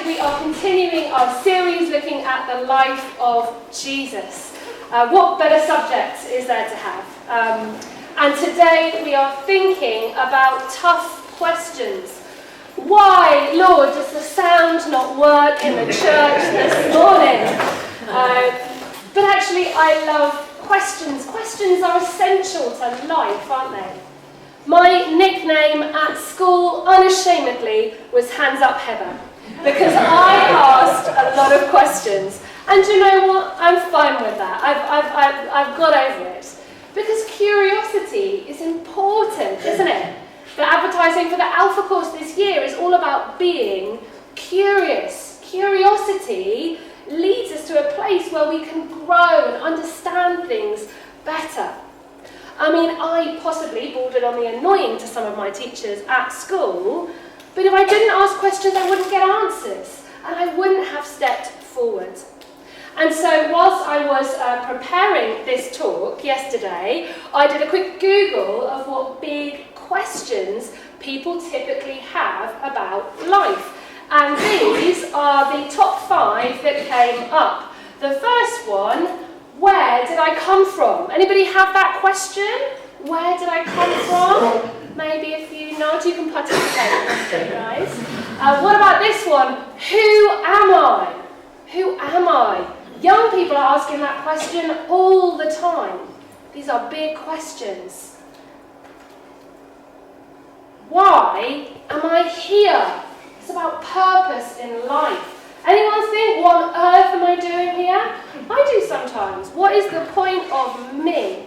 we are continuing our series looking at the life of Jesus. What better subject is there to have? And today we are thinking about tough questions. Why, Lord, does the sound not work in the church this morning? But actually, I love questions. Questions are essential to life, aren't they? My nickname at school, unashamedly, was Hands Up Heather, because I asked a lot of questions. And do you know what? I'm fine with that. I've got over it. Because curiosity is important, isn't it? The advertising for the Alpha course this year is all about being curious. Curiosity leads us to a place where we can grow and understand things better. I mean, I possibly bordered on the annoying to some of my teachers at school, but if I didn't ask questions, I wouldn't get answers, and I wouldn't have stepped forward. And so whilst I was preparing this talk yesterday, I did a quick Google of what big questions people typically have about life. And these are the top 5 that came up. The first one, where did I come from? Anybody have that question? Where did I come from? Maybe if you nod, you can participate, guys. What about this one? Who am I? Who am I? Young people are asking that question all the time. These are big questions. Why am I here? It's about purpose in life. Anyone think, what on earth am I doing here? I do sometimes. What is the point of me?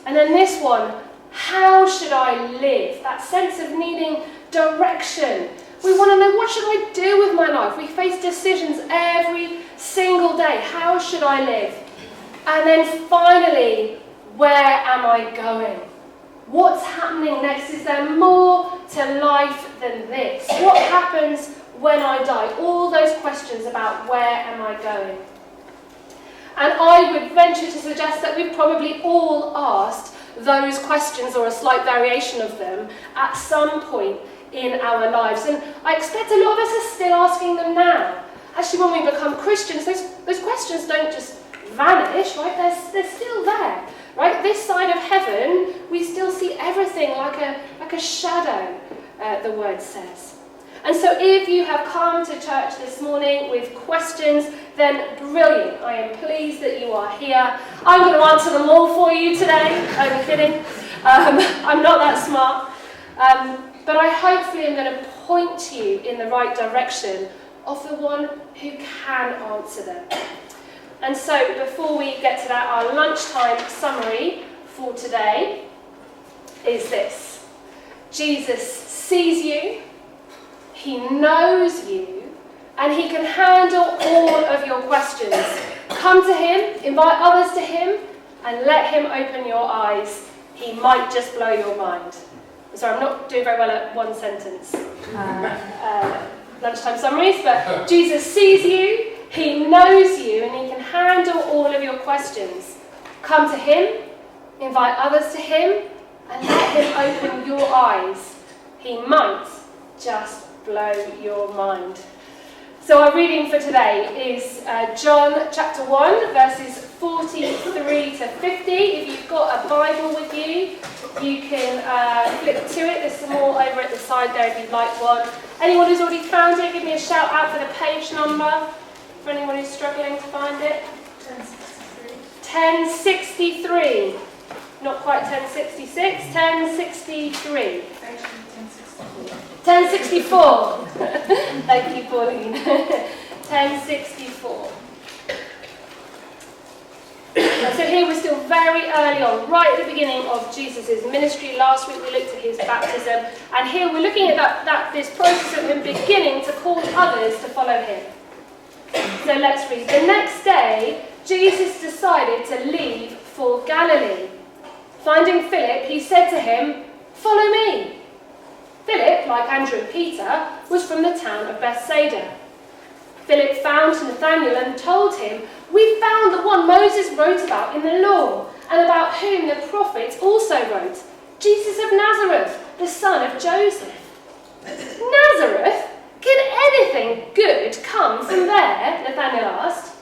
And then this one, how should I live? That sense of needing direction. We want to know, what should I do with my life? We face decisions every single day. How should I live? And then finally, where am I going? What's happening next? Is there more to life than this? What happens when I die? All those questions about where am I going? And I would venture to suggest that we've probably all asked those questions, or a slight variation of them, at some point in our lives. And I expect a lot of us are still asking them now. Actually, when we become Christians, those questions don't just vanish, right? They're still there, right? This side of heaven, we still see everything like a shadow, the word says. And so if you have come to church this morning with questions, then brilliant. I am pleased that you are here. I'm going to answer them all for you today. I'm kidding. I'm not that smart. But I hopefully am going to point you in the right direction of the one who can answer them. And so before we get to that, our lunchtime summary for today is this. Jesus sees you. He knows you, and he can handle all of your questions. Come to him, invite others to him, and let him open your eyes. He might just blow your mind. Sorry, I'm not doing very well at one sentence. Lunchtime summaries, but Jesus sees you, he knows you, and he can handle all of your questions. Come to him, invite others to him, and let him open your eyes. He might just blow your mind. So our reading for today is John chapter 1, verses 43 to 50. If you've got a Bible with you, you can flip to it. There's some more over at the side there if you'd like one. Anyone who's already found it, give me a shout out for the page number. For anyone who's struggling to find it. 1063. Not quite 1066, 1063. 1064. Thank you, Pauline. 1064. So here we're still very early on, right at the beginning of Jesus' ministry. Last week we looked at his baptism, and here we're looking at this process of him beginning to call others to follow him. So let's read. The next day, Jesus decided to leave for Galilee. Finding Philip, he said to him, "Follow me." Philip, like Andrew and Peter, was from the town of Bethsaida. Philip found Nathanael and told him, "We found the one Moses wrote about in the law, and about whom the prophets also wrote, Jesus of Nazareth, the son of Joseph." "Nazareth?" Can anything good come from there? Nathanael asked.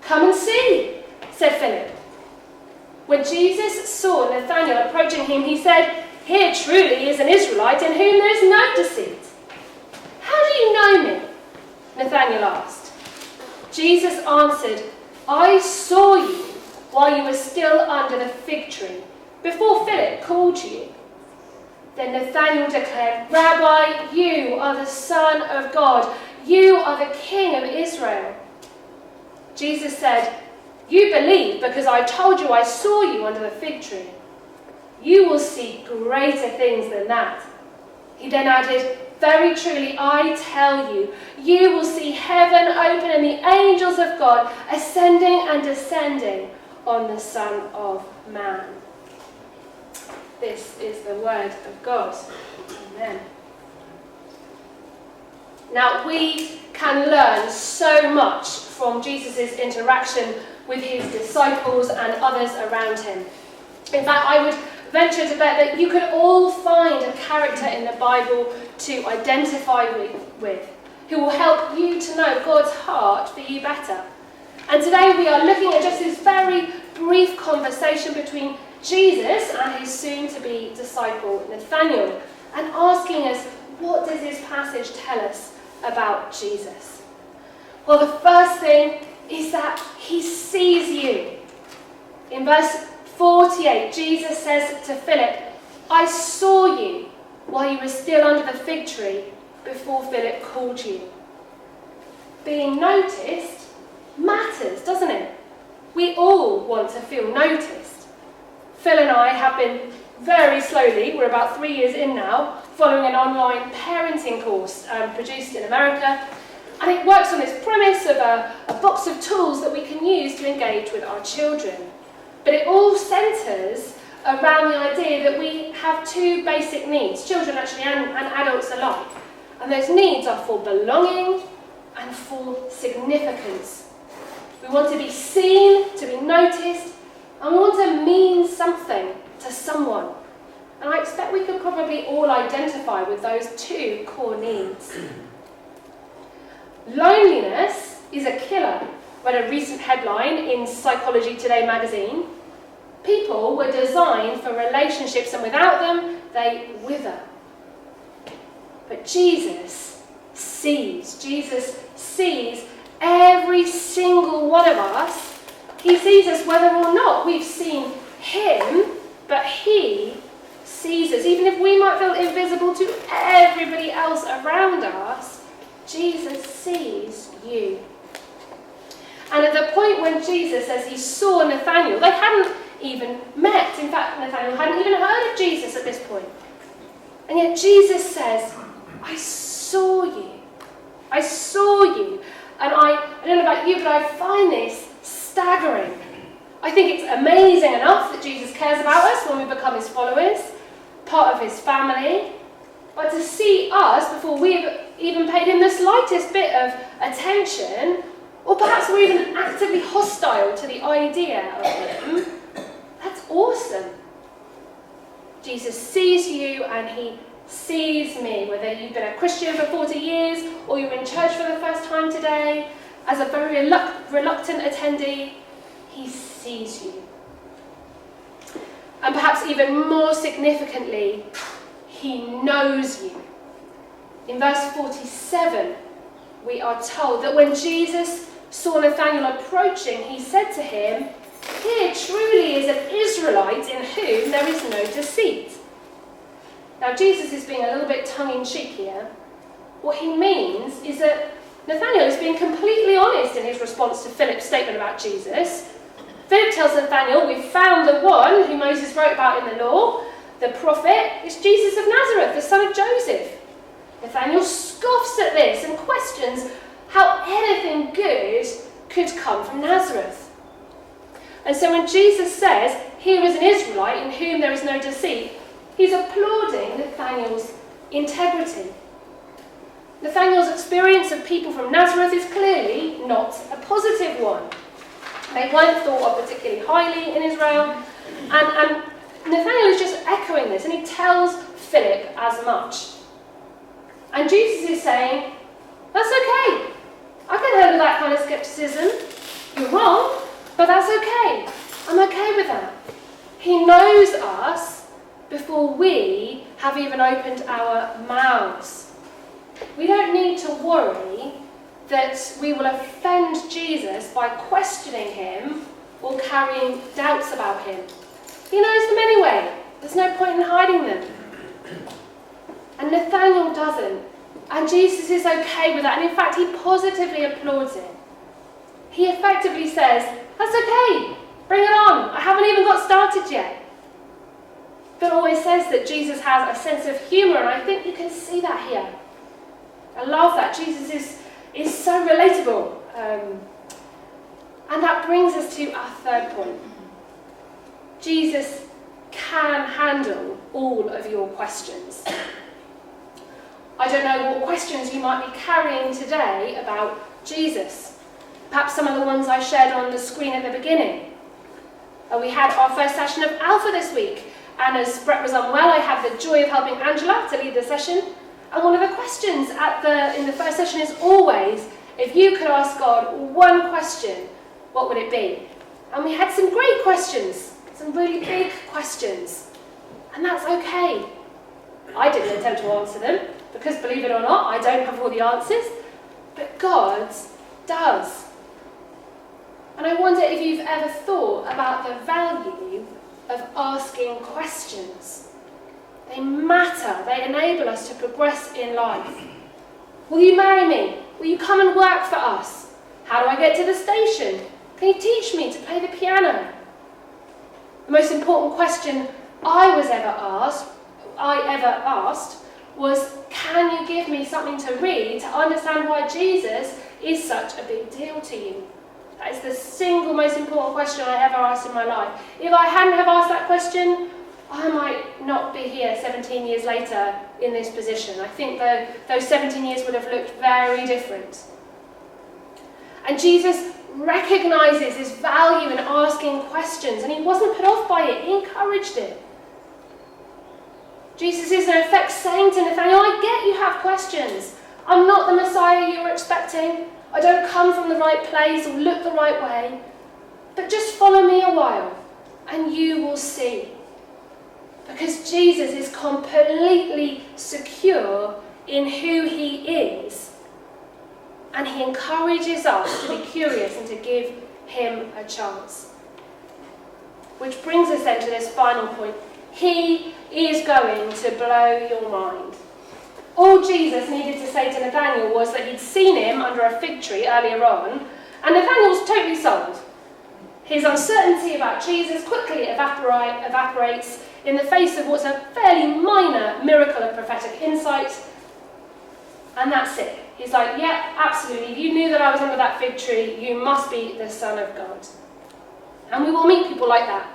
Come and see, said Philip. When Jesus saw Nathanael approaching him, he said, Here truly is an Israelite in whom there is no deceit. How do you know me? Nathanael asked. Jesus answered, I saw you while you were still under the fig tree, before Philip called you. Then Nathanael declared, Rabbi, you are the Son of God. You are the King of Israel. Jesus said, You believe because I told you I saw you under the fig tree. You will see greater things than that. He then added, Very truly, I tell you, you will see heaven open and the angels of God ascending and descending on the Son of Man. This is the word of God. Amen. Now, we can learn so much from Jesus' interaction with his disciples and others around him. In fact, I would venture to bet that you could all find a character in the Bible to identify with, who will help you to know God's heart for you better. And today we are looking at just this very brief conversation between Jesus and his soon-to-be disciple Nathanael, and asking us, what does this passage tell us about Jesus? Well, the first thing is that he sees you. In verse 48, Jesus says to Philip, I saw you while you were still under the fig tree before Philip called you. Being noticed matters, doesn't it? We all want to feel noticed. Phil and I have been very slowly, we're about 3 years in now, following an online parenting course produced in America. And it works on this premise of a box of tools that we can use to engage with our children. But it all centres around the idea that we have two basic needs, children actually and adults alike. And those needs are for belonging and for significance. We want to be seen, to be noticed, and we want to mean something to someone. And I expect we could probably all identify with those two core needs. Loneliness is a killer, read a recent headline in Psychology Today magazine. People were designed for relationships, and without them, they wither. But Jesus sees every single one of us. He sees us whether or not we've seen him, but he sees us. Even if we might feel invisible to everybody else around us, Jesus sees you. And at the point when Jesus says he saw Nathanael, they hadn't even met. In fact, Nathanael hadn't even heard of Jesus at this point. And yet Jesus says, I saw you. I saw you. And I don't know about you, but I find this staggering. I think it's amazing enough that Jesus cares about us when we become his followers, part of his family. But to see us before we've even paid him the slightest bit of attention, or perhaps we're even actively hostile to the idea of him, that's awesome. Jesus sees you and he sees me, whether you've been a Christian for 40 years or you're in church for the first time today, as a very reluctant attendee, he sees you. And perhaps even more significantly, he knows you. In verse 47, we are told that when Jesus saw Nathanael approaching, he said to him, Here truly is an Israelite in whom there is no deceit. Now, Jesus is being a little bit tongue-in-cheek here. What he means is that Nathanael is being completely honest in his response to Philip's statement about Jesus. Philip tells Nathanael, we've found the one who Moses wrote about in the law, the prophet. It's Jesus of Nazareth, the son of Joseph. Nathanael scoffs at this and questions how anything good could come from Nazareth. And so when Jesus says, here is an Israelite in whom there is no deceit, he's applauding Nathanael's integrity. Nathanael's experience of people from Nazareth is clearly not a positive one. They weren't thought of particularly highly in Israel. And Nathanael is just echoing this, and he tells Philip as much. And Jesus is saying, That's okay. I can handle that kind of skepticism. You're wrong, but that's okay. I'm okay with that. He knows us before we have even opened our mouths. We don't need to worry that we will offend Jesus by questioning him or carrying doubts about him. He knows them anyway. There's no point in hiding them. And Nathanael doesn't. And Jesus is okay with that. And in fact, he positively applauds it. He effectively says, that's okay. Bring it on. I haven't even got started yet. But always says that Jesus has a sense of humour, and I think you can see that here. I love that. Jesus is so relatable. And that brings us to our third point. Jesus can handle all of your questions. I don't know what questions you might be carrying today about Jesus. Perhaps some of the ones I shared on the screen at the beginning. We had our first session of Alpha this week, and as Brett was unwell, I had the joy of helping Angela to lead the session. And one of the questions in the first session is always, if you could ask God one question, what would it be? And we had some great questions, some really big questions, and that's okay. I didn't attempt to answer them, because believe it or not, I don't have all the answers, but God does. And I wonder if you've ever thought about the value of asking questions. They matter. They enable us to progress in life. Will you marry me? Will you come and work for us? How do I get to the station? Can you teach me to play the piano? The most important question I ever asked was, can you give me something to read to understand why Jesus is such a big deal to you? That is the single most important question I ever asked in my life. If I hadn't have asked that question, I might not be here 17 years later in this position. I think those 17 years would have looked very different. And Jesus recognises his value in asking questions, and he wasn't put off by it, he encouraged it. Jesus is in effect saying to Nathanael, I get you have questions. I'm not the Messiah you were expecting. I don't come from the right place or look the right way. But just follow me a while and you will see. Because Jesus is completely secure in who he is. And he encourages us to be curious and to give him a chance. Which brings us then to this final point. He is going to blow your mind. All Jesus needed to say to Nathanael was that he'd seen him under a fig tree earlier on, and Nathanael's totally sold. His uncertainty about Jesus quickly evaporates in the face of what's a fairly minor miracle of prophetic insight, and that's it. He's like, yeah, absolutely. If you knew that I was under that fig tree, you must be the Son of God. And we will meet people like that.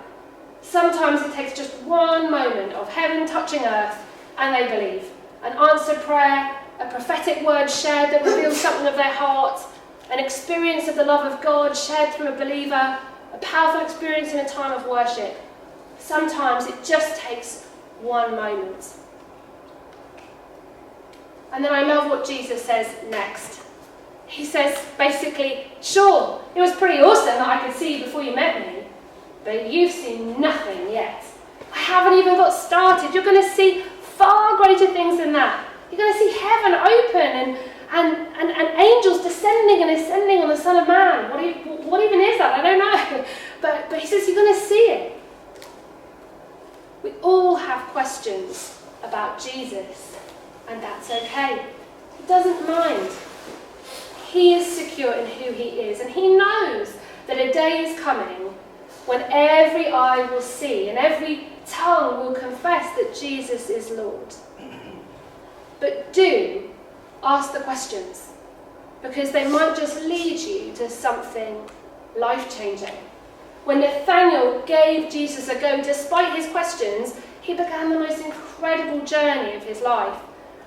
Sometimes it takes just one moment of heaven touching earth, and they believe. An answered prayer, a prophetic word shared that reveals something of their heart, an experience of the love of God shared through a believer, a powerful experience in a time of worship. Sometimes it just takes one moment. And then I love what Jesus says next. He says, basically, sure, it was pretty awesome that I could see you before you met me, but you've seen nothing yet. I haven't even got started. You're going to see far greater things than that. You're going to see heaven open and angels descending and ascending on the Son of Man. What even is that? I don't know. But he says you're going to see it. We all have questions about Jesus, and that's okay. He doesn't mind. He is secure in who he is, and he knows that a day is coming when every eye will see and every tongue will confess that Jesus is Lord. But do ask the questions, because they might just lead you to something life-changing. When Nathanael gave Jesus a go, despite his questions, he began the most incredible journey of his life.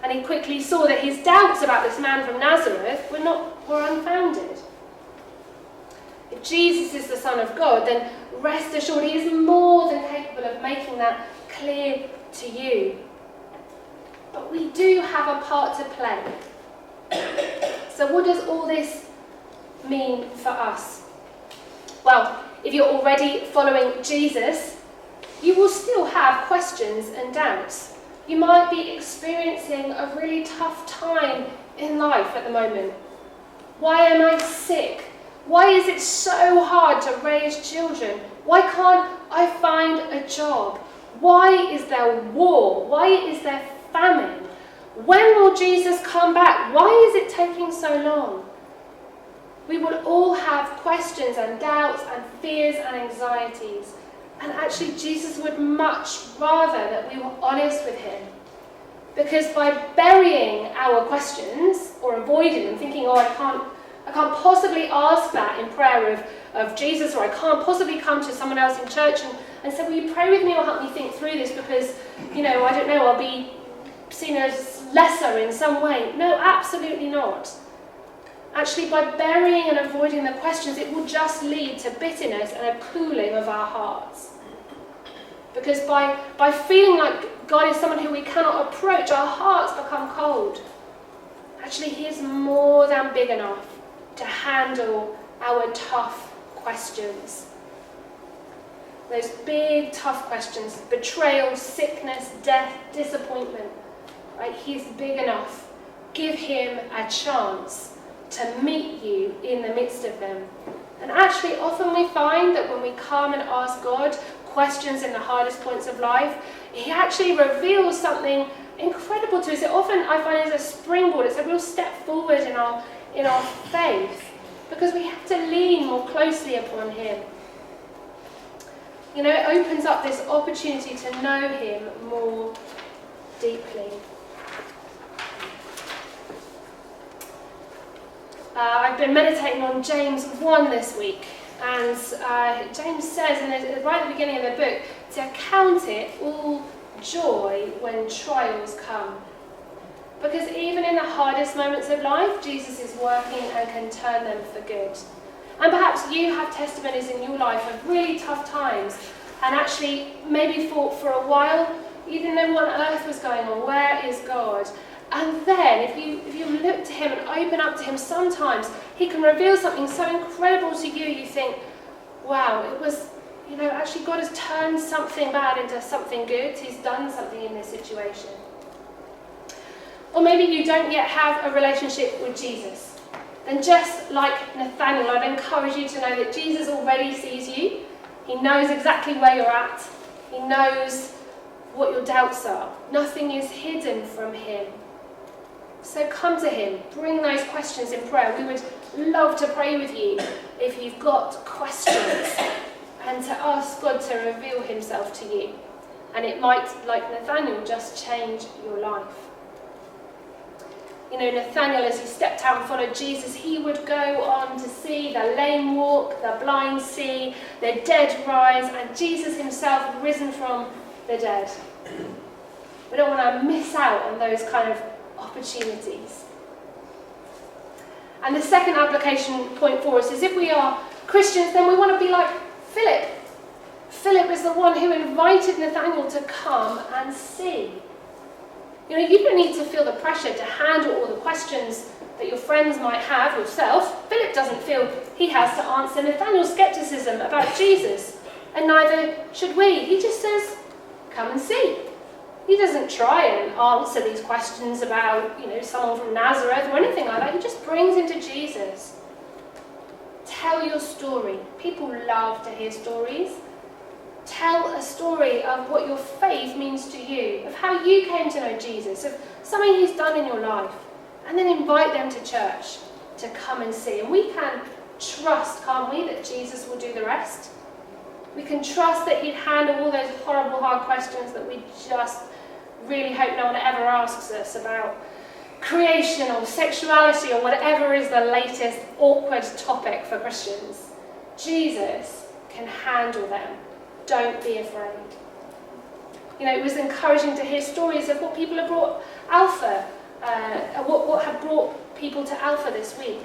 And he quickly saw that his doubts about this man from Nazareth were unfounded. If Jesus is the Son of God, then rest assured he is more than capable of making that clear to you. But we do have a part to play. So what does all this mean for us? Well, if you're already following Jesus, you will still have questions and doubts. You might be experiencing a really tough time in life at the moment. Why am I sick? Why is it so hard to raise children? Why can't I find a job? Why is there war? Why is there famine? When will Jesus come back? Why is it taking so long? We will all have questions and doubts and fears and anxieties. And actually, Jesus would much rather that we were honest with him. Because by burying our questions or avoiding them, thinking, oh, I can't possibly ask that in prayer of Jesus, or I can't possibly come to someone else in church and say, will you pray with me or help me think through this because, I don't know, I'll be seen as lesser in some way. No, absolutely not. Actually, by burying and avoiding the questions, it will just lead to bitterness and a cooling of our hearts. Because by feeling like God is someone who we cannot approach, our hearts become cold. Actually, he is more than big enough to handle our tough questions. Those big, tough questions, betrayal, sickness, death, disappointment. Right? He's big enough. Give him a chance to meet you in the midst of them. And actually, often we find that when we come and ask God questions in the hardest points of life, he actually reveals something incredible to us. It often, I find, is a springboard. It's a real step forward in our faith, because we have to lean more closely upon him. It opens up this opportunity to know him more deeply. I've been meditating on James 1 this week, and James says, right at the beginning of the book, to count it all joy when trials come. Because even in the hardest moments of life, Jesus is working and can turn them for good. And perhaps you have testimonies in your life of really tough times, and actually maybe for a while you didn't know what on earth was going on. Where is God? And then if you look to him and open up to him, sometimes he can reveal something so incredible to you, you think, wow, it was, actually God has turned something bad into something good. He's done something in this situation. Or maybe you don't yet have a relationship with Jesus. Then just like Nathaniel, I'd encourage you to know that Jesus already sees you. He knows exactly where you're at. He knows what your doubts are. Nothing is hidden from him. So come to him, bring those questions in prayer. We would love to pray with you if you've got questions, and to ask God to reveal himself to you. And it might, like Nathaniel, just change your life. Nathaniel, as he stepped out and followed Jesus, he would go on to see the lame walk, the blind see, the dead rise, and Jesus himself risen from the dead. We don't want to miss out on those kind of opportunities. And the second application point for us is, if we are Christians, then we want to be like Philip. Philip is the one who invited Nathaniel to come and see. You don't need to feel the pressure to handle all the questions that your friends might have yourself. Philip doesn't feel he has to answer Nathaniel's skepticism about Jesus, and neither should we. He just says, come and see. He doesn't try and answer these questions about, someone from Nazareth or anything like that. He just brings him to Jesus. Tell your story. People love to hear stories. Tell a story of what your faith means to you, of how you came to know Jesus, of something he's done in your life, and then invite them to church to come and see. And we can trust, can't we, that Jesus will do the rest? We can trust that he'd handle all those horrible, hard questions that we just really hope no one ever asks us about creation or sexuality or whatever is the latest awkward topic for Christians. Jesus can handle them. Don't be afraid. It was encouraging to hear stories of what people have brought Alpha, what had brought people to Alpha this week.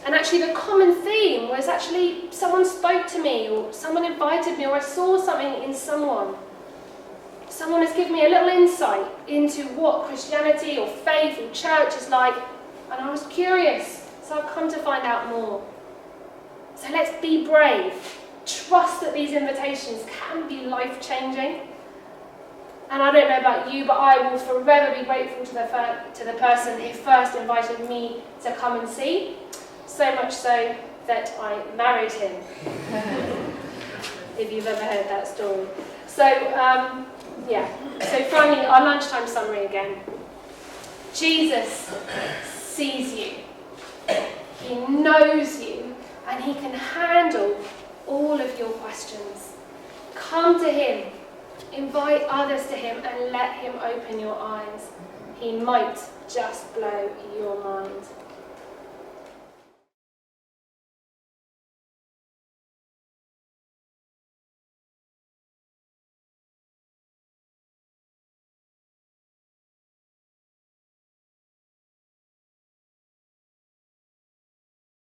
And actually the common theme was actually someone spoke to me, or someone invited me, or I saw something in someone. Someone has given me a little insight into what Christianity or faith or church is like and I was curious, so I've come to find out more. So let's be brave. Trust that these invitations can be life-changing. And I don't know about you, but I will forever be grateful to the person who first invited me to come and see. So much so that I married him. If you've ever heard that story. So, So finally, our lunchtime summary again. Jesus sees you. He knows you, and he can handle all of your questions. Come to him. Invite others to him and let him open your eyes. He might just blow your mind.